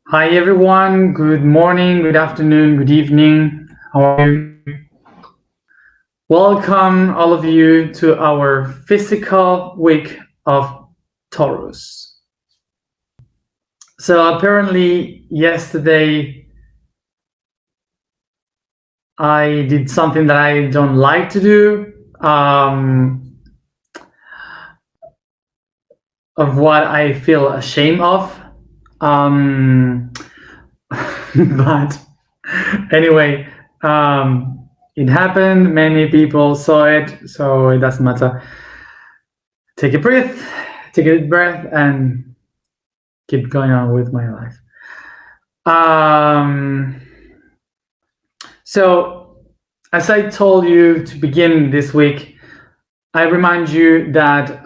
Hi everyone, good morning, good afternoon, good evening. How are you? Welcome all of you to our physical week of Taurus. So apparently yesterday I did something that I don't like to do, of what I feel ashamed of. But anyway, it happened. Many people saw it, so it doesn't matter. Take a breath, take a deep breath, and keep going on with my life. So, as I told you to begin this week, I remind you that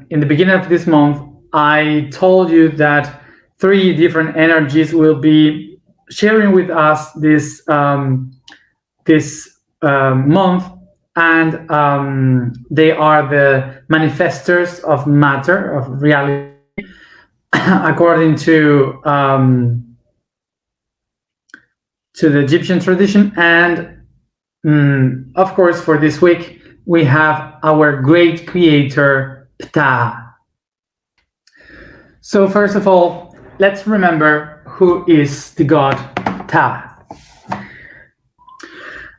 in the beginning of this month, I told you that 3 different energies will be sharing with us this month, and they are the manifestors of matter, of reality, according to the Egyptian tradition. And of course, for this week, we have our great creator, Ptah. So first of all, let's remember who is the god Ptah.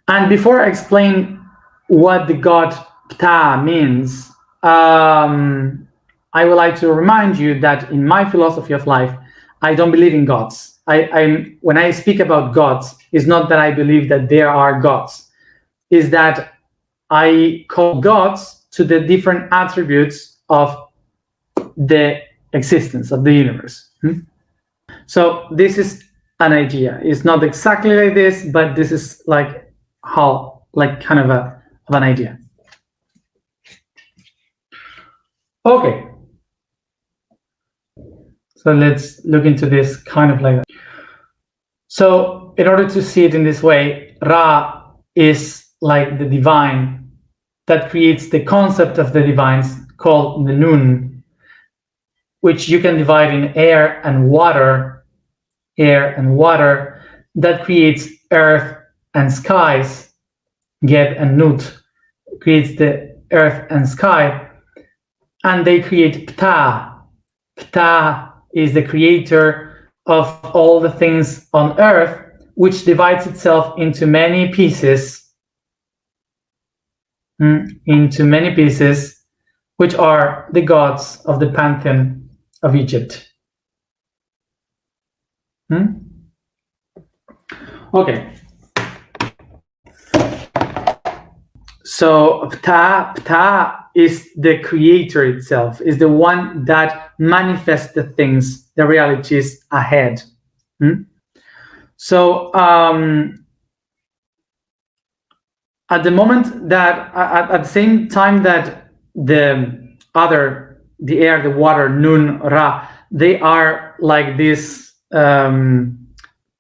And before I explain what the god Ptah means, I would like to remind you that in my philosophy of life, I don't believe in gods. When I speak about gods, it's not that I believe that there are gods. Is that I call gods to the different attributes of the existence of the universe. So this is an idea. It's not exactly like this, but this is like kind of an idea. Okay. So let's look into this kind of like that. So in order to see it in this way, Ra is like the divine that creates the concept of the divines called the Nun, which you can divide in air and water, that creates earth and skies. Geb and Nut creates the earth and sky, and they create Ptah. Ptah is the creator of all the things on earth, which divides itself into many pieces, which are the gods of the pantheon of Egypt. Okay. So Ptah is the creator itself, is the one that manifests the things, the realities ahead. So at the moment that, at the same time that the air, the water, Nun, Ra, they are like these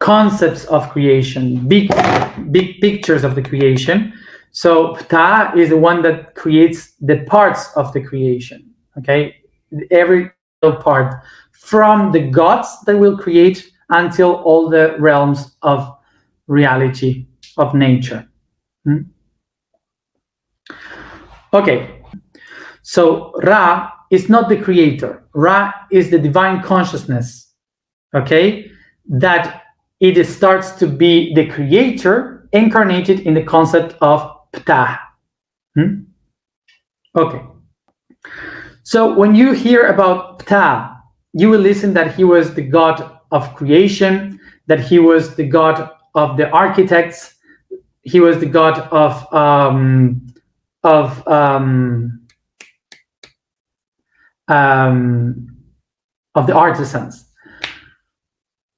concepts of creation, big pictures of the creation. So Ptah is the one that creates the parts of the creation, okay? Every part, from the gods that will create until all the realms of reality, of nature. Okay, so Ra is not the creator. Ra is the divine consciousness, okay? That it starts to be the creator incarnated in the concept of Ptah. Okay. So when you hear about Ptah, you will listen that he was the god of creation, that he was the god of the architects, he was the god of the artisans.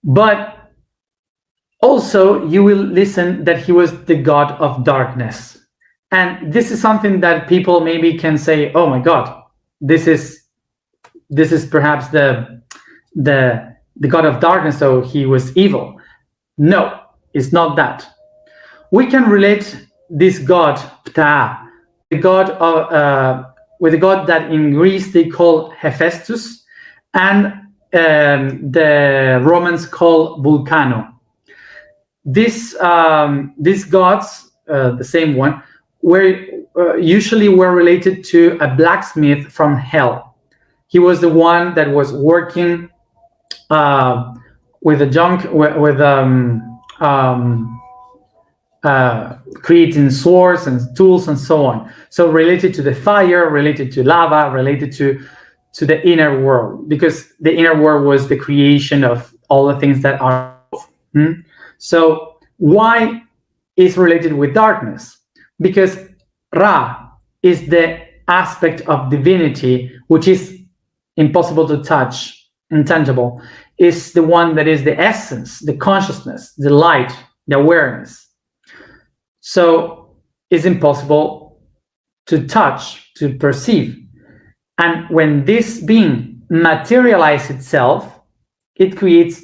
But also you will listen that he was the god of darkness. And this is something that people maybe can say, oh my God, this is perhaps the god of darkness, so he was evil. No, it's not that. We can relate this god, Ptah, the god of with the god that in Greece they call Hephaestus, and the Romans call Vulcano. These gods, the same one, usually were related to a blacksmith from hell. He was the one that was working with the junk, creating swords and tools and so on. So related to the fire, related to lava, related to the inner world, because the inner world was the creation of all the things that are. So why is related with darkness? Because Ra is the aspect of divinity which is impossible to touch, intangible, is the one that is the essence, the consciousness, the light, the awareness. So it's impossible to touch, to perceive. And when this being materializes itself, it creates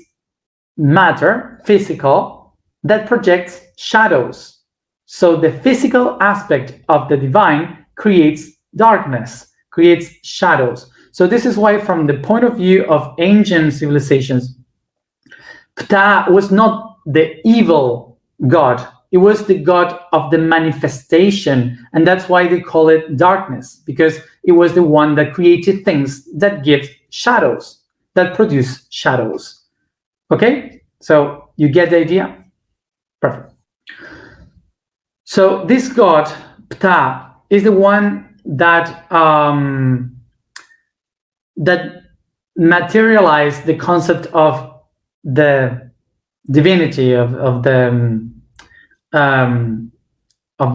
matter, physical, that projects shadows. So the physical aspect of the divine creates darkness, creates shadows. So this is why, from the point of view of ancient civilizations, Ptah was not the evil god. It was the god of the manifestation. And that's why they call it darkness, because it was the one that created things that give shadows, that produce shadows. Okay? So you get the idea? Perfect. So this god, Ptah, is the one that that materialized the concept of the divinity of the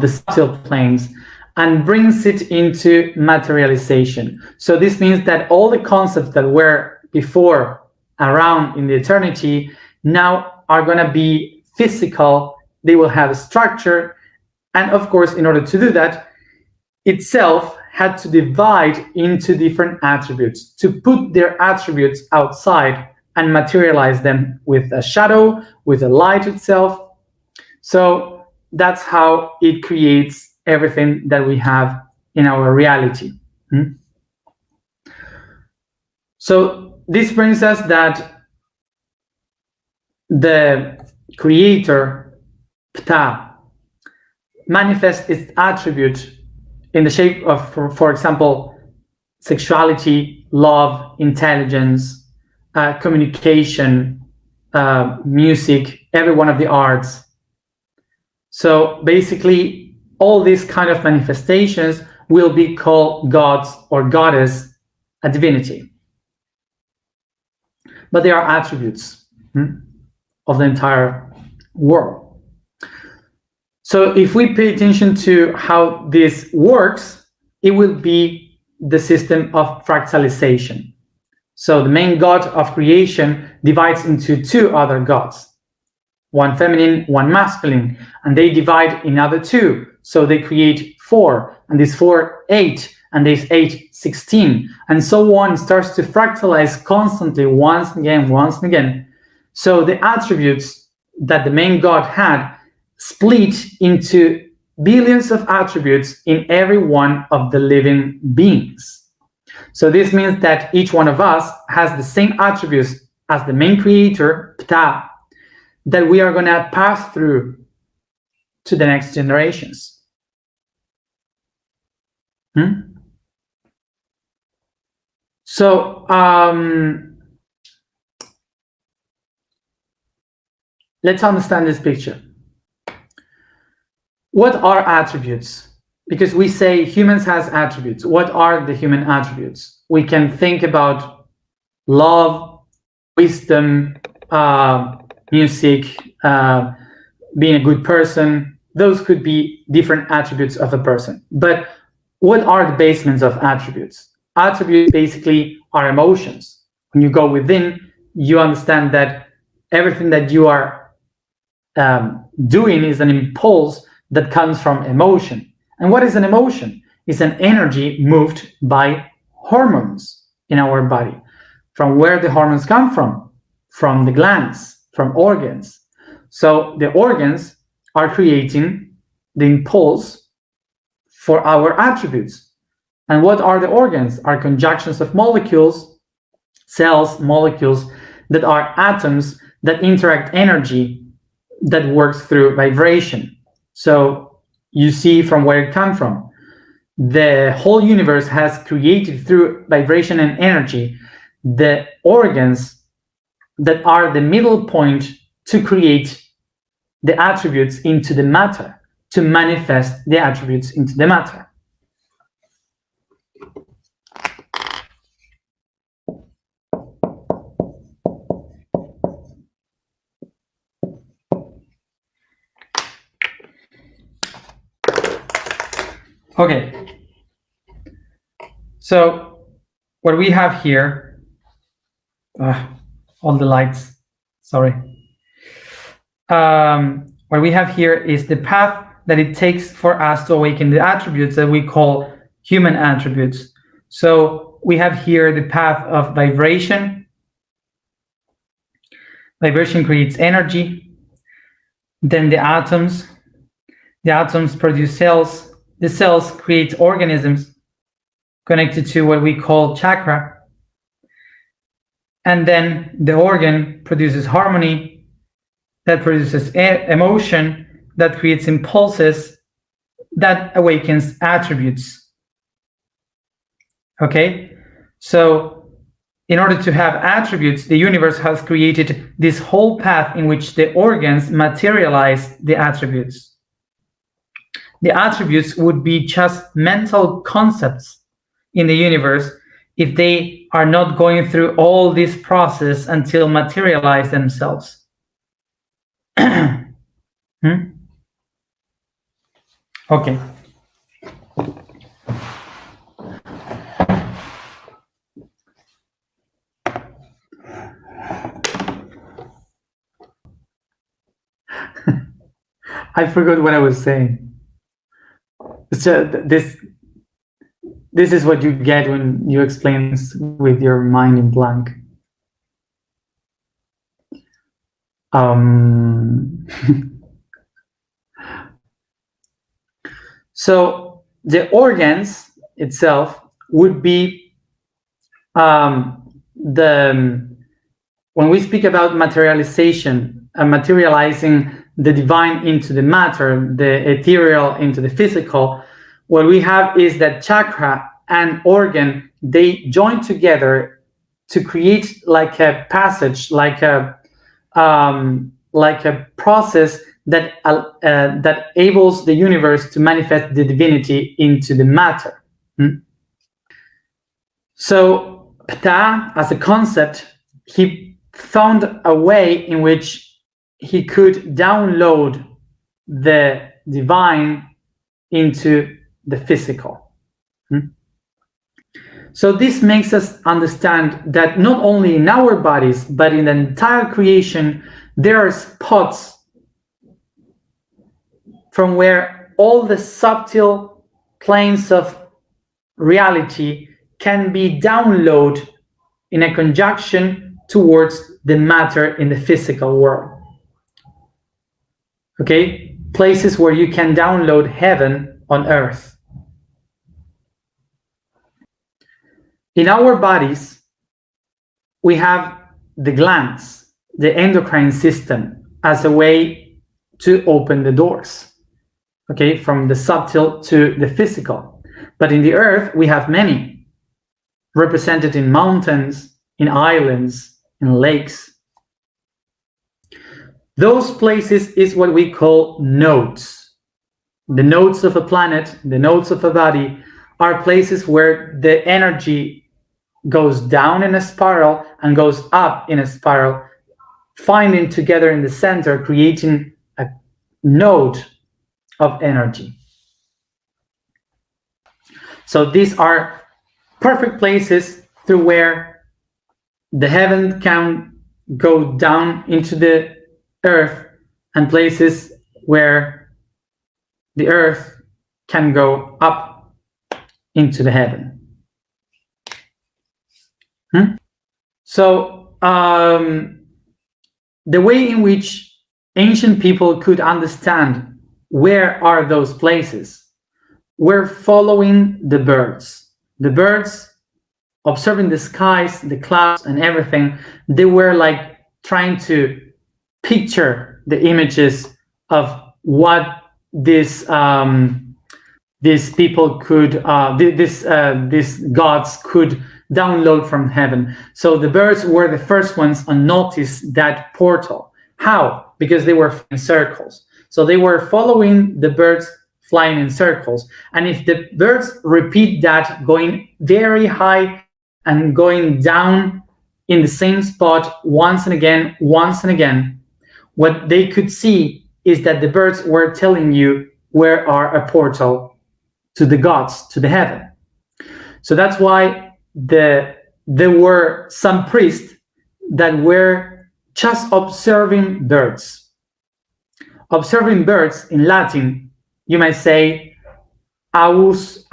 subtle planes and brings it into materialization. So this means that all the concepts that were before around in the eternity now are going to be physical. They will have a structure, and of course, in order to do that, itself had to divide into different attributes to put their attributes outside and materialize them with a shadow, with a light itself. So that's how it creates everything that we have in our reality. So this brings us that the creator, Ptah, manifests its attribute in the shape of, for example, sexuality, love, intelligence, communication, music, every one of the arts. So basically, all these kind of manifestations will be called gods or goddess, a divinity. But they are attributes of the entire world. So if we pay attention to how this works, it will be the system of fractalization. So the main god of creation divides into two other gods, one feminine, one masculine, and they divide in other two. So they create 4, and this 4, 8, and this 8, 16, and so on. Starts to fractalize constantly, once and again. So the attributes that the main god had split into billions of attributes in every one of the living beings. So this means that each one of us has the same attributes as the main creator, Ptah, that we are going to pass through to the next generations. So let's understand this picture. What are attributes? Because we say humans has attributes. What are the human attributes? We can think about love, wisdom, music, being a good person. Those could be different attributes of a person. But what are the basements of attributes? Attributes basically are emotions. When you go within, you understand that everything that you are doing is an impulse that comes from emotion. And what is an emotion? It's an energy moved by hormones in our body. From where the hormones come from? From the glands, from organs. So the organs are creating the impulse for our attributes. And what are the organs? Are conjunctions of molecules cells, molecules that are atoms that interact energy that works through vibration. So you see from where it comes from. The whole universe has created through vibration and energy the organs that are the middle point to create the attributes into the matter, to manifest the attributes into the matter. Okay, so what we have here, all the lights, sorry. What we have here is the path that it takes for us to awaken the attributes that we call human attributes. So we have here the path of vibration. Vibration creates energy. Then the atoms produce cells. The cells create organisms connected to what we call chakra. And then the organ produces harmony, that produces emotion, that creates impulses, that awakens attributes. Okay? So in order to have attributes, the universe has created this whole path in which the organs materialize the attributes. The attributes would be just mental concepts in the universe if they are not going through all this process until materialize themselves. Okay. I forgot what I was saying. So this is what you get when you explain with your mind in blank. So the organs itself would be when we speak about materialization, materializing the divine into the matter, the ethereal into the physical, what we have is that chakra and organ, they join together to create like a passage, like a process that enables the universe to manifest the divinity into the matter. So Ptah, as a concept, he found a way in which he could download the divine into the physical. So this makes us understand that not only in our bodies, but in the entire creation, there are spots from where all the subtle planes of reality can be downloaded in a conjunction towards the matter in the physical world. Okay, places where you can download heaven on earth. In our bodies, we have the glands, the endocrine system, as a way to open the doors, okay, from the subtle to the physical. But in the earth, we have many, represented in mountains, in islands, in lakes. Those places is what we call nodes. The nodes of a planet, the nodes of a body, are places where the energy goes down in a spiral and goes up in a spiral, finding together in the center, creating a node of energy. So these are perfect places through where the heaven can go down into the earth, and places where the earth can go up into the heaven. So the way in which ancient people could understand where are those places, were following the birds. The birds observing the skies, the clouds, and everything, they were like trying to picture the images of what these people could, these gods could download from heaven. So the birds were the first ones to notice that portal. How? Because they were in circles. So they were following the birds flying in circles. And if the birds repeat that, going very high and going down in the same spot once and again, what they could see is that the birds were telling you where are a portal to the gods, to the heaven. So that's why there were some priests that were just observing birds. Observing birds in Latin, you might say avis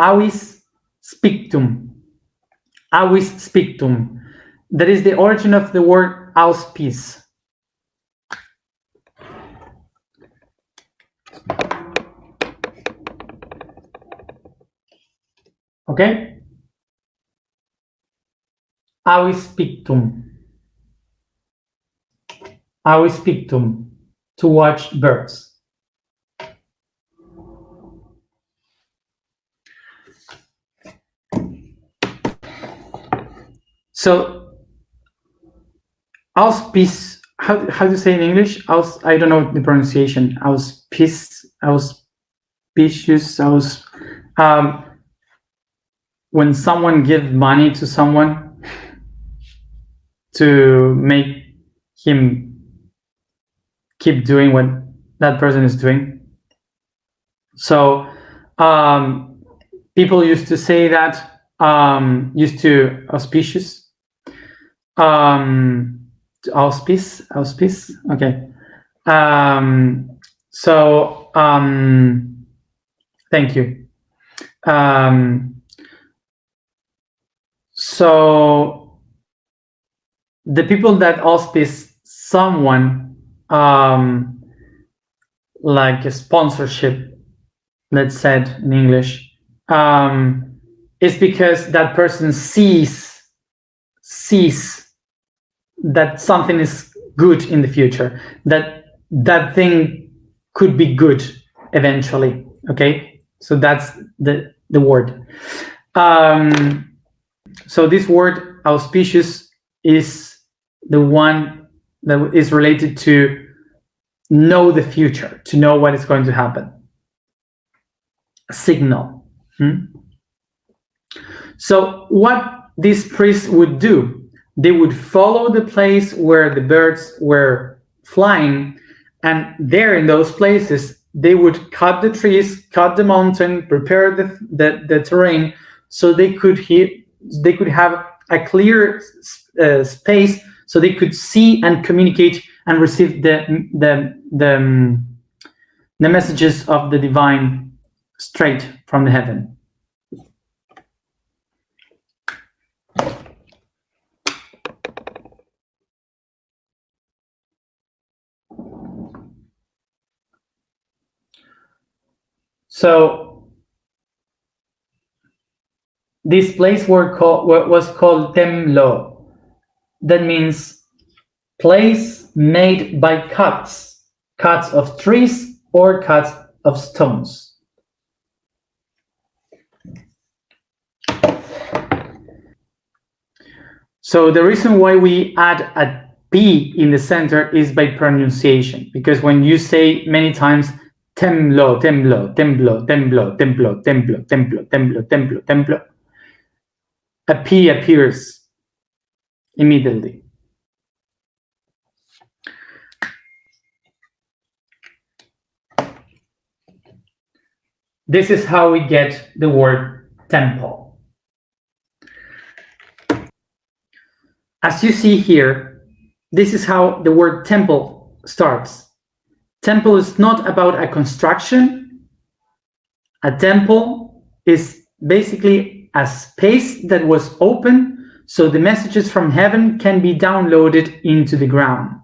spictum. Avis spictum. That is the origin of the word auspice. Okay? Avis spictum. Avis spictum. To watch birds. So, auspice, how do you say in English? I don't know the pronunciation. Auspicious. When someone gives money to someone to make him keep doing what that person is doing. So people used to say that, auspicious, auspice, okay. Thank you. So the people that auspice someone, like a sponsorship, let's say in English, is because that person sees that something is good in the future, that thing could be good eventually. Okay, so that's the word. So this word auspicious is the one that is related to know the future, to know what is going to happen. A signal. So what these priests would do, they would follow the place where the birds were flying, and there in those places they would cut the trees, cut the mountain, prepare the terrain, so they could have a clear space, so they could see and communicate and receive the messages of the divine straight from the heaven. So this place was called Temlo. That means place made by cuts of trees or cuts of stones. So the reason why we add a P in the center is by pronunciation, because when you say many times Temlo, Temlo, Templo, Templo, Templo, Templo, Templo, Templo, Templo, Templo, a P appears immediately. This is how we get the word temple. As you see here, this is how the word temple starts. Temple is not about a construction. A temple is basically a space that was open so the messages from heaven can be downloaded into the ground.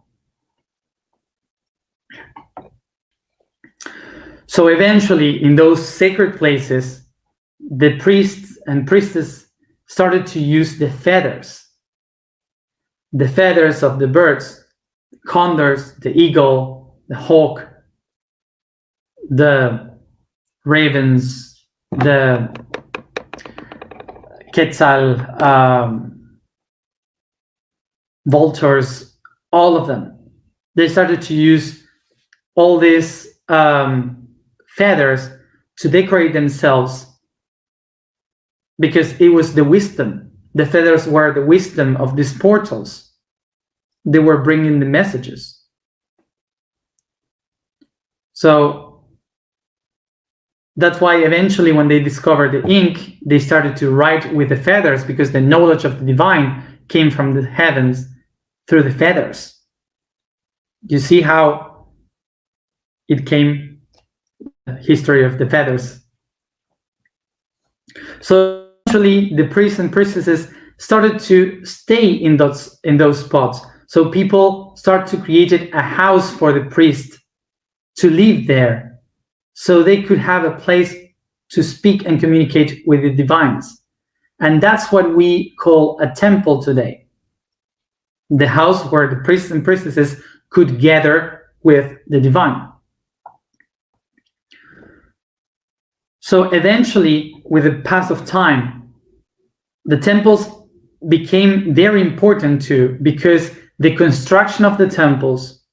So eventually, in those sacred places, the priests and priestesses started to use the feathers of the birds, condors, the eagle, the hawk, the ravens, the quetzal, vultures, all of them. They started to use all these feathers to decorate themselves, because it was the wisdom. The feathers were the wisdom of these portals. They were bringing the messages. So that's why eventually when they discovered the ink, they started to write with the feathers, because the knowledge of the divine came from the heavens through the feathers. You see how it came, the history of the feathers. So eventually the priests and priestesses started to stay in those spots. So people start to create a house for the priest to live there, so they could have a place to speak and communicate with the divines. And that's what we call a temple today. The house where the priests and priestesses could gather with the divine. So eventually, with the pass of time, the temples became very important too, because the construction of the temples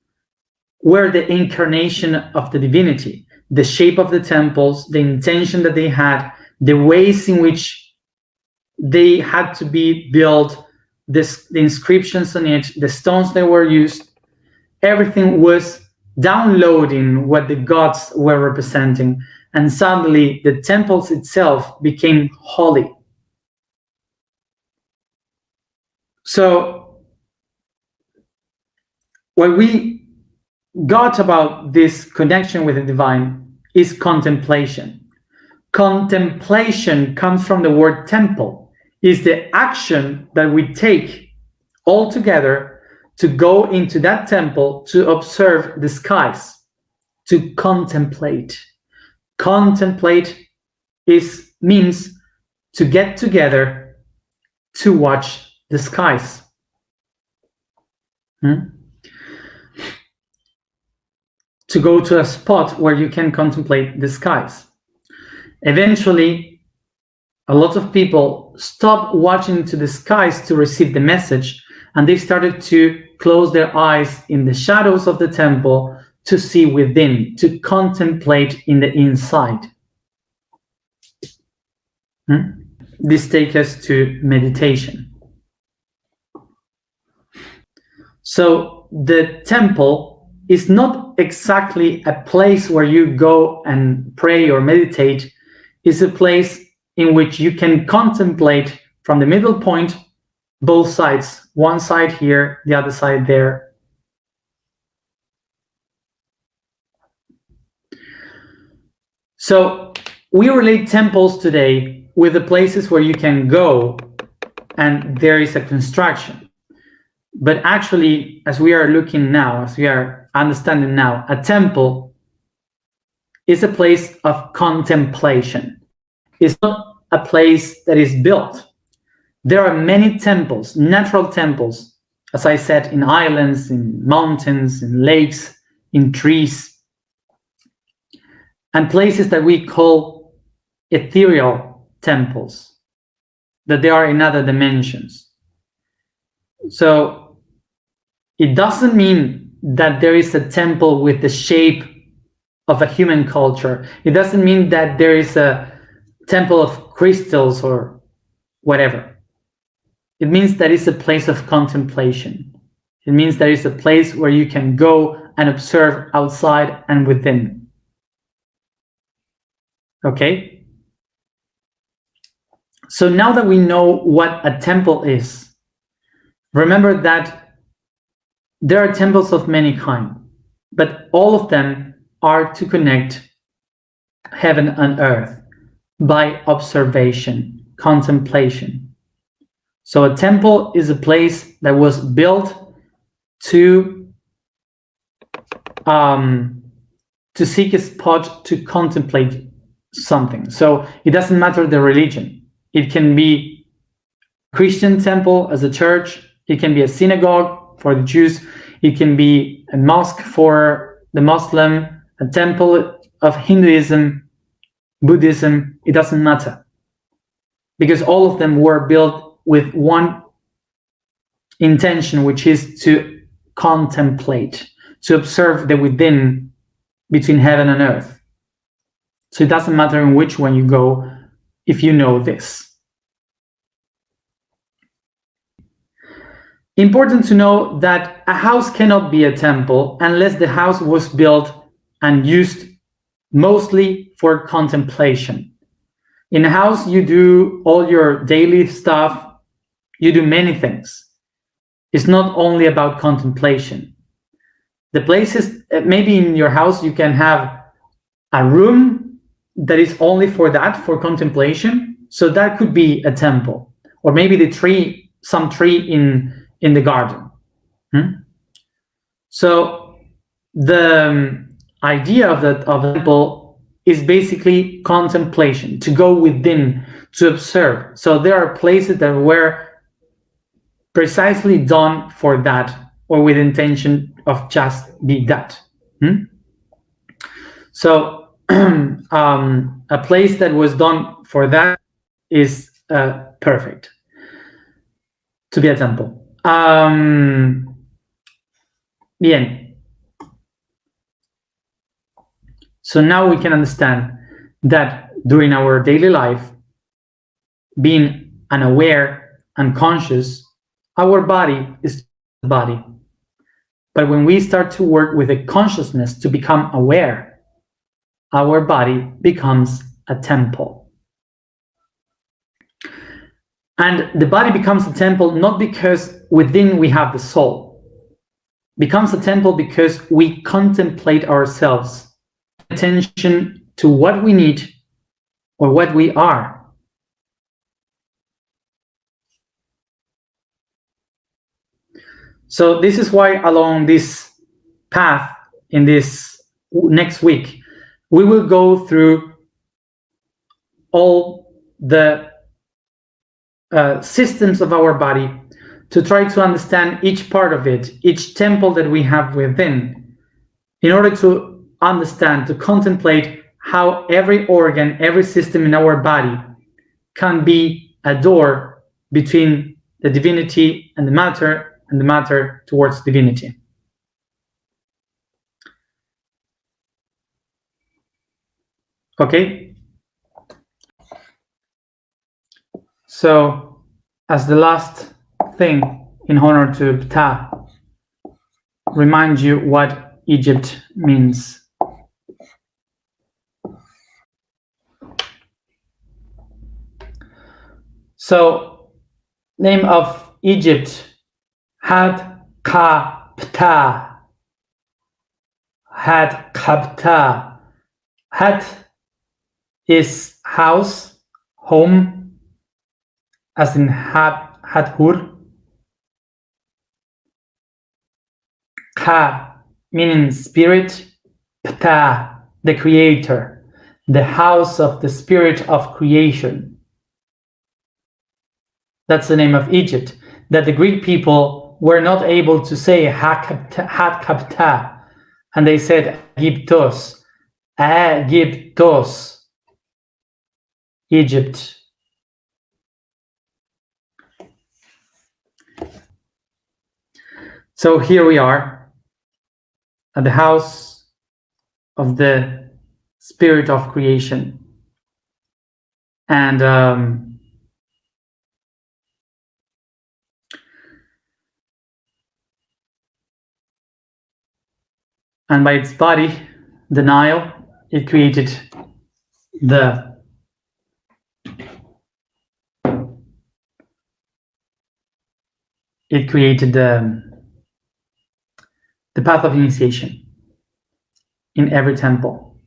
were the incarnation of the divinity. The shape of the temples, the intention that they had, the ways in which they had to be built, the inscriptions on it, the stones that were used, everything was downloading what the gods were representing. And suddenly the temples itself became holy. So what we got about this connection with the divine is contemplation. Contemplation comes from the word temple. Is the action that we take all together to go into that temple to observe the skies, to contemplate. Contemplate means to get together to watch the skies. To go to a spot where you can contemplate the skies. Eventually, a lot of people stopped watching to the skies to receive the message, and they started to close their eyes in the shadows of the temple to see within, to contemplate in the inside. This takes us to meditation. So the temple is not exactly a place where you go and pray or meditate. It's a place in which you can contemplate from the middle point, both sides, one side here, the other side there. So we relate temples today with the places where you can go and there is a construction. But actually, as we are looking now, as we are understanding now, a temple is a place of contemplation. It's not a place that is built. There are many temples, natural temples, as I said, in islands, in mountains, in lakes, in trees, and places that we call ethereal temples, that they are in other dimensions. So it doesn't mean that there is a temple with the shape of a human culture. It doesn't mean that there is a temple of crystals or whatever. It means that it's a place of contemplation. It means that it's a place where you can go and observe outside and within. Okay? So now that we know what a temple is, remember that there are temples of many kinds, but all of them are to connect heaven and earth by observation, contemplation. So a temple is a place that was built to seek a spot to contemplate something. So it doesn't matter the religion. It can be Christian temple as a church. It can be a synagogue for the Jews. It can be a mosque for the Muslim, a temple of Hinduism, Buddhism. It doesn't matter, because all of them were built with one intention, which is to contemplate, to observe the within between heaven and earth. So it doesn't matter in which one you go if you know this. Important to know that a house cannot be a temple unless the house was built and used mostly for contemplation. In a house, you do all your daily stuff, you do many things. It's not only about contemplation. The places, maybe in your house, you can have a room that is only for that, for contemplation. So that could be a temple, or maybe the tree, some tree in the garden. So the idea of the temple is basically contemplation, to go within, to observe. So there are places that were precisely done for that, or with intention of just be that. So a place that was done for that is perfect to be a temple. Bien. So now we can understand that during our daily life, being unaware and conscious, our body is the body. But when we start to work with a consciousness to become aware, our body becomes a temple. And the body becomes a temple not because within we have the soul. It becomes a temple because we contemplate ourselves, attention to what we need or what we are. So this is why along this path, in this next week, we will go through all the systems of our body to try to understand each part of it, each temple that we have within, in order to understand, to contemplate how every organ, every system in our body can be a door between the divinity and the matter towards divinity. Okay? So, as the last thing, in honor to Ptah, remind you what Egypt means. So, name of Egypt, Had Kapta. Had Kapta. Had is house, home, as in Hadhur. Ka, meaning spirit. Ptah, the creator, the house of the spirit of creation. That's the name of Egypt, that the Greek people were not able to say Hakapta, and they said Egyptos, Egyptos, Egypt. So here we are at the house of the spirit of creation, and by its body, the Nile, it created the path of initiation in every temple.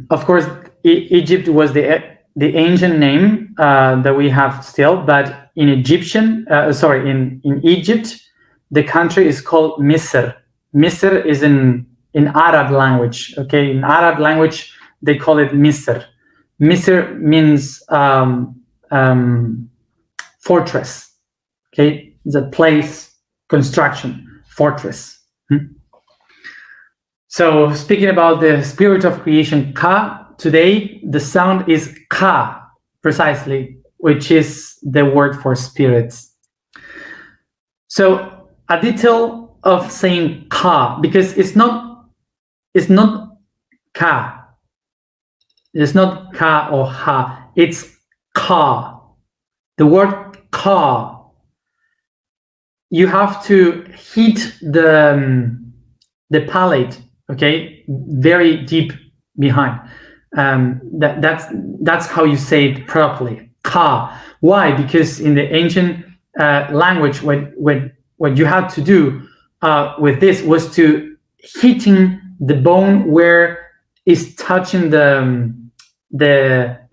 Of course, Egypt was the ancient name that we have still, but in Egyptian, in Egypt, the country is called Misr. Misr is in Arab language. Okay, in Arab language they call it Misr. Misr means fortress. Okay, it's a place, construction, fortress. So speaking about the spirit of creation, Ka, today the sound is Ka, precisely, which is the word for spirits. So a detail of saying Ka, because it's not Ka. It's not Ka or Ha, it's Ka. The word Ka. You have to hit the palate, okay, very deep behind. That's how you say it properly. Ka. Why? Because in the ancient language, what you had to do with this was to hitting the bone where is touching the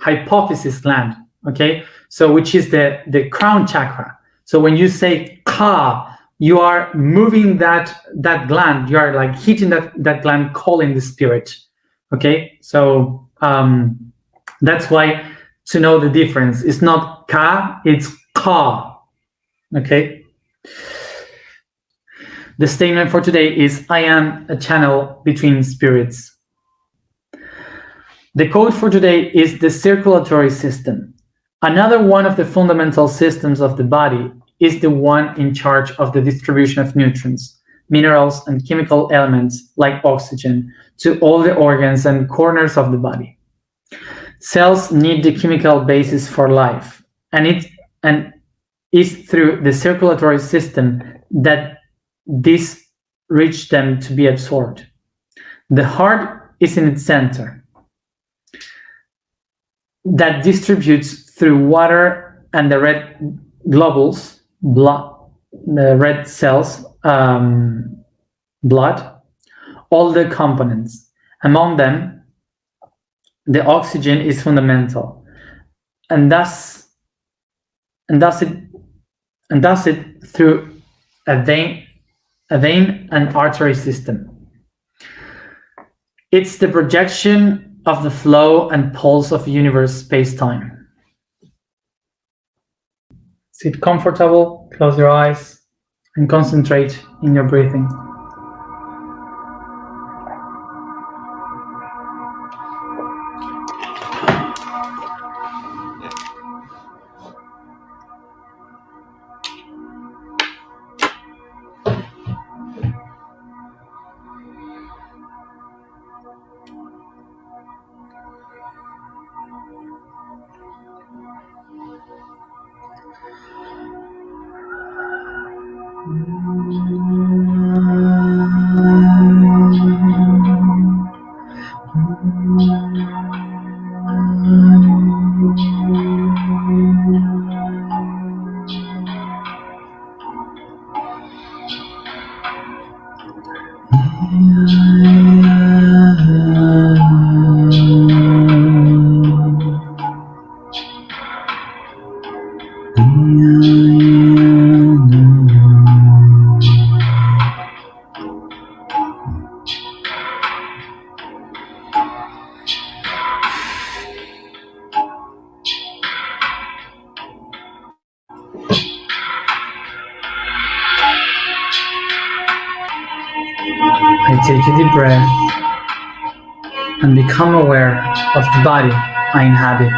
hypophysis gland. Okay, so which is the crown chakra. So when you say Ka, you are moving that gland. You are like hitting that gland, calling the spirit. Okay, so that's why to know the difference. It's not Ka, it's Ka. Okay. The statement for today is, I am a channel between spirits. The code for today is the circulatory system. Another one of the fundamental systems of the body is the one in charge of the distribution of nutrients, minerals, and chemical elements like oxygen to all the organs and corners of the body. Cells need the chemical basis for life, and it's through the circulatory system that this reach them to be absorbed. The heart is in its center, that distributes through water and the red globules, blood, the red cells, blood, all the components. Among them, the oxygen is fundamental, and thus it through a vein and artery system. It's the projection of the flow and pulse of universe space-time. Sit comfortable, close your eyes, and concentrate in your breathing. I take a deep breath and become aware of the body I inhabit.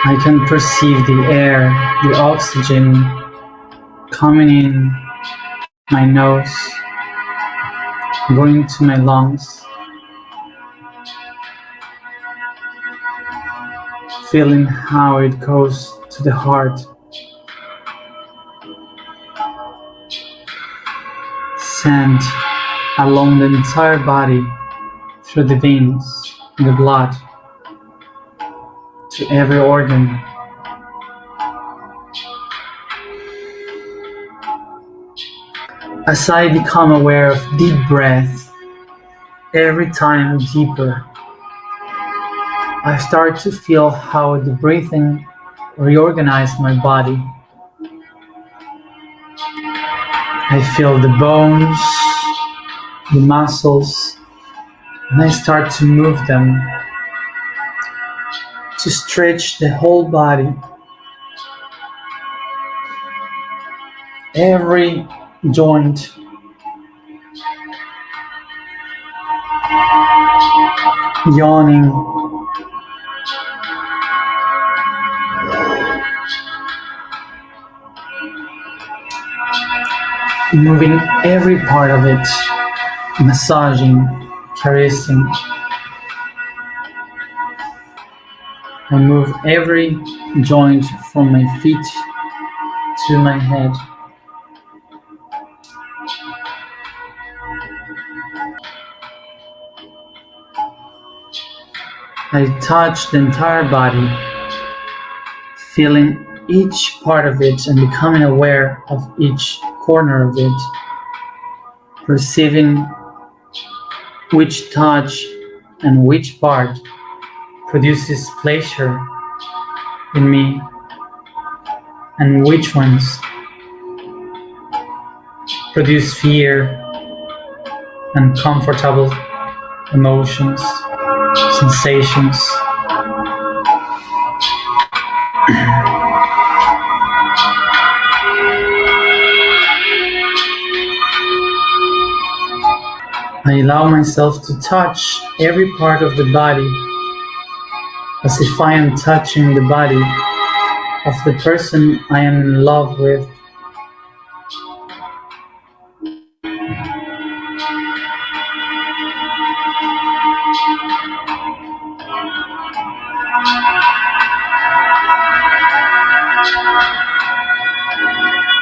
I can perceive the air, the oxygen coming in my nose, going to my lungs, feeling how it goes to the heart, sent along the entire body through the veins and the blood to every organ. As I become aware of deep breaths, every time deeper, I start to feel how the breathing reorganizes my body. I feel the bones, the muscles, and I start to move them to stretch the whole body. Every joint, yawning, moving every part of it, massaging, caressing. I move every joint from my feet to my head. I touch the entire body, feeling each part of it and becoming aware of each corner of it, perceiving which touch and which part produces pleasure in me and which ones produce fear and uncomfortable emotions, sensations. I allow myself to touch every part of the body as if I am touching the body of the person I am in love with.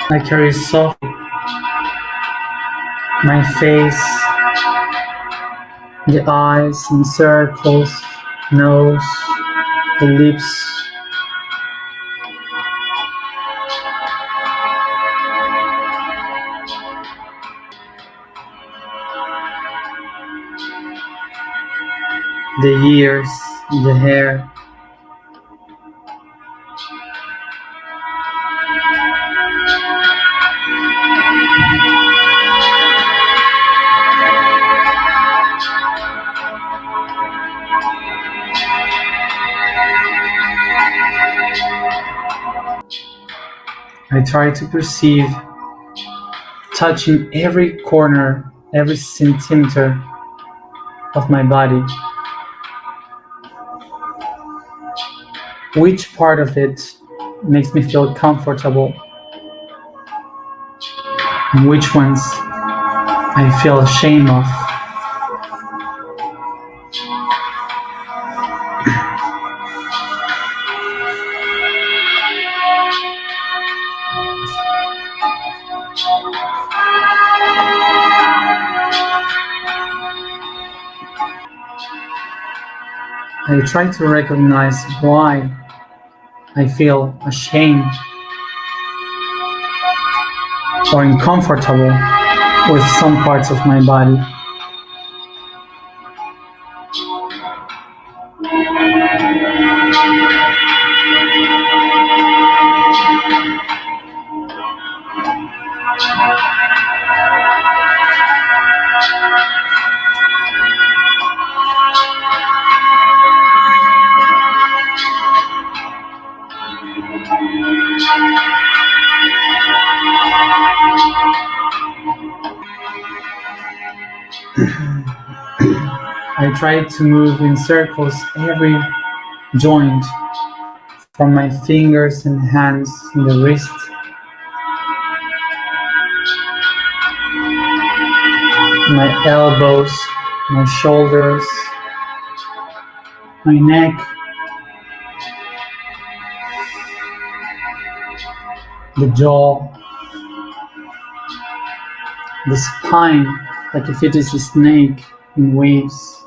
I carry softly my face, the eyes in circles, nose, the lips. The ears, the hair. I try to perceive, touching every corner, every centimeter of my body, which part of it makes me feel comfortable, and which ones I feel ashamed of. I try to recognize why I feel ashamed or uncomfortable with some parts of my body. I try to move in circles every joint, from my fingers and hands and the wrist, my elbows, my shoulders, my neck, the jaw, the spine, like if it is a snake in waves.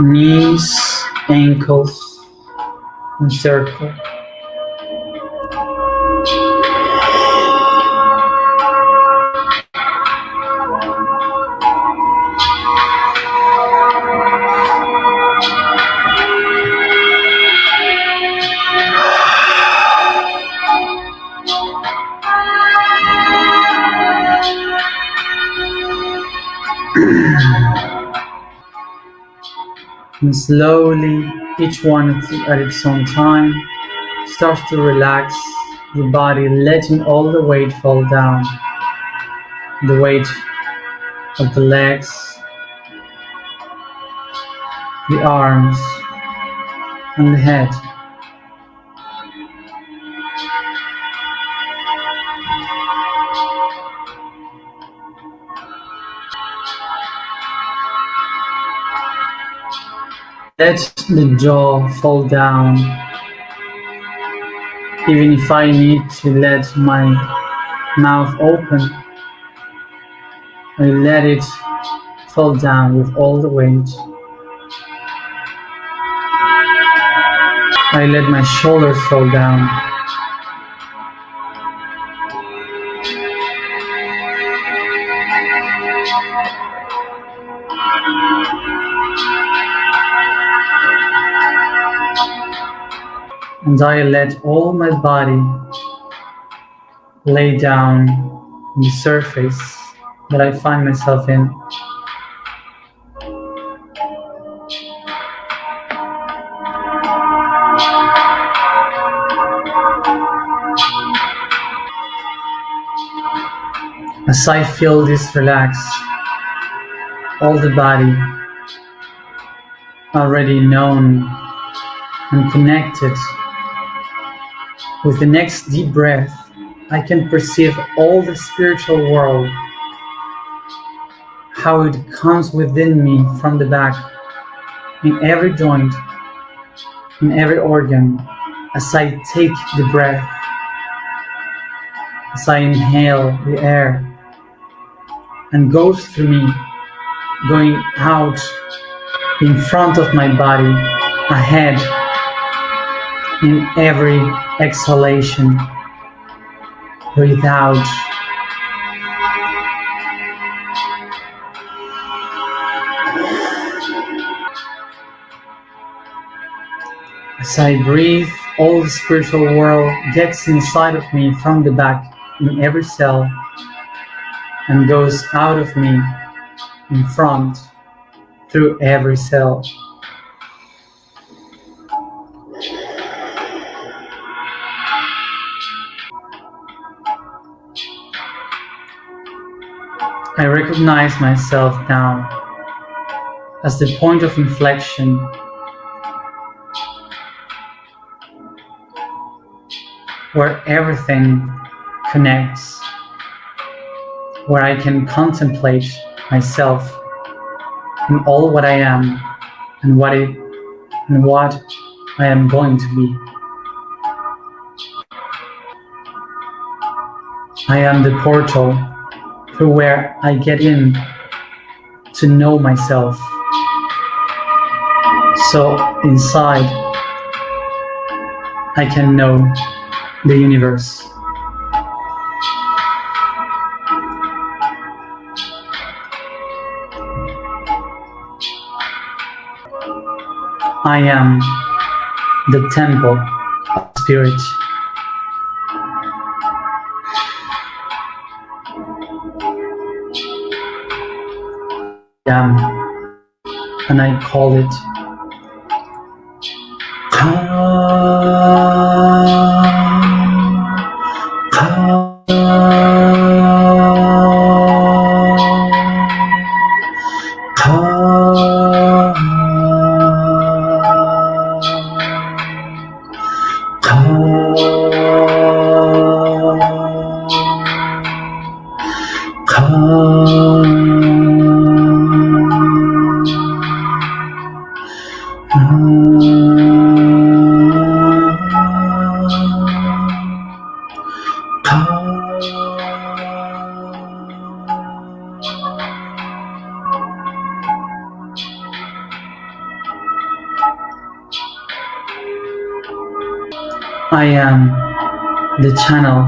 knees, ankles, and circle. And slowly, each one at its own time, starts to relax the body, letting all the weight fall down. The weight of the legs, the arms, and the head. Let the jaw fall down, even if I need to let my mouth open. I let it fall down with all the weight. I let my shoulders fall down. And I let all my body lay down on the surface that I find myself in. As I feel this relax, all the body already known and connected, with the next deep breath, I can perceive all the spiritual world, how it comes within me from the back, in every joint, in every organ, as I take the breath, as I inhale the air, and goes through me, going out in front of my body, ahead, in every exhalation. Breathe out. As I breathe, all the spiritual world gets inside of me from the back, in every cell, and goes out of me in front through every cell. I recognize myself now as the point of inflection, where everything connects, where I can contemplate myself in all what I am and what I am going to be. I am the portal through where I get in to know myself. So inside, I can know the universe. I am the temple of spirit. And I call it I am the channel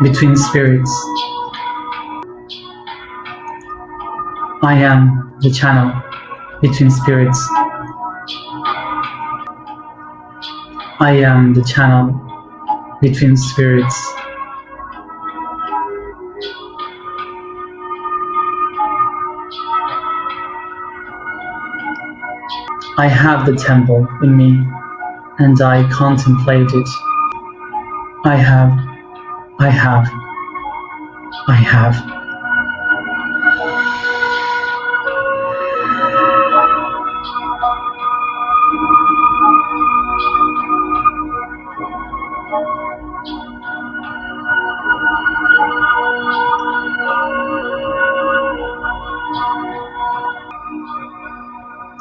between spirits. I am the channel between spirits. I am the channel between spirits. I have the temple in me, and I contemplate it. I have, I have, I have.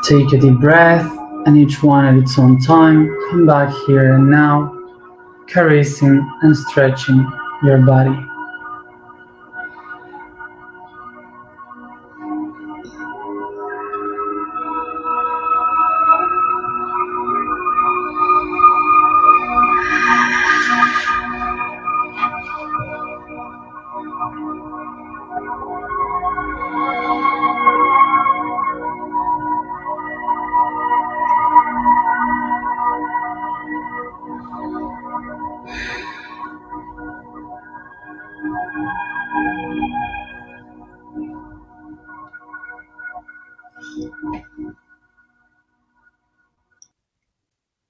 Take a deep breath, and each one at its own time, come back here and now, caressing and stretching your body.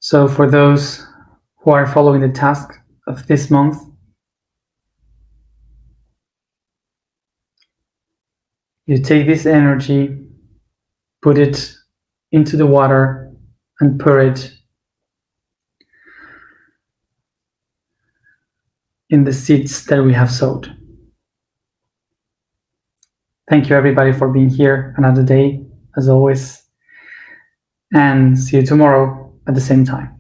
So for those who are following the task of this month, you take this energy, put it into the water, and pour it in the seeds that we have sowed. Thank you everybody for being here another day, as always, and see you tomorrow at the same time.